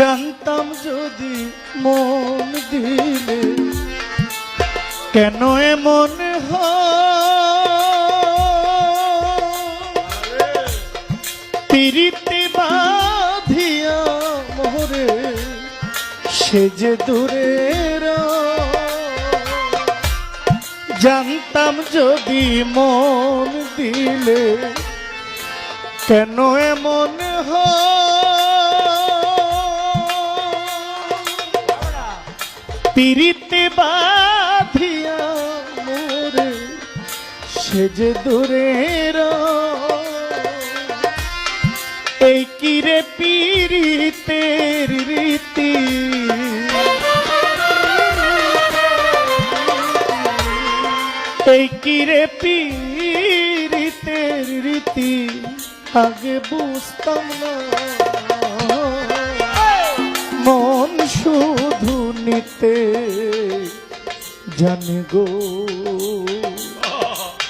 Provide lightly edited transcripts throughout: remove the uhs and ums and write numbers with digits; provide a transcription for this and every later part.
জানতাম যদি মন দিলে কেন এমন পিরিতে বাঁধিয়া মোরে সে যে দূরের জানতাম যদি মন দিলে কেন এমন পিরিতে বাঁধিয়া মোরে সে যে দূরের এই কিরে পিরিতের রীতি এই কিরে পিরিতের রীতি আগে বুঝতাম না মন শুধু নিতে জানে গো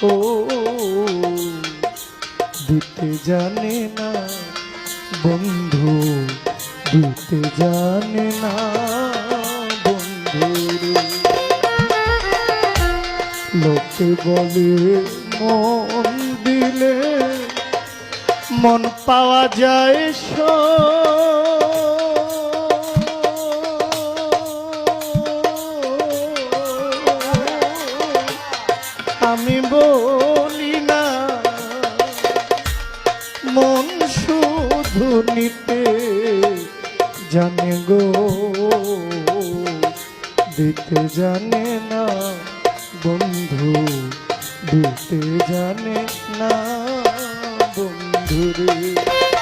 ও দিতে জানে না বন্ধু দিতে জানে না বন্ধু লোকে বলে মন দিলে মন পাওয়া যায় আমি বলি না মন শুধু নিতে জানে গো দিতে জানে না বন্ধু দিতে জানে না বন্ধুরে।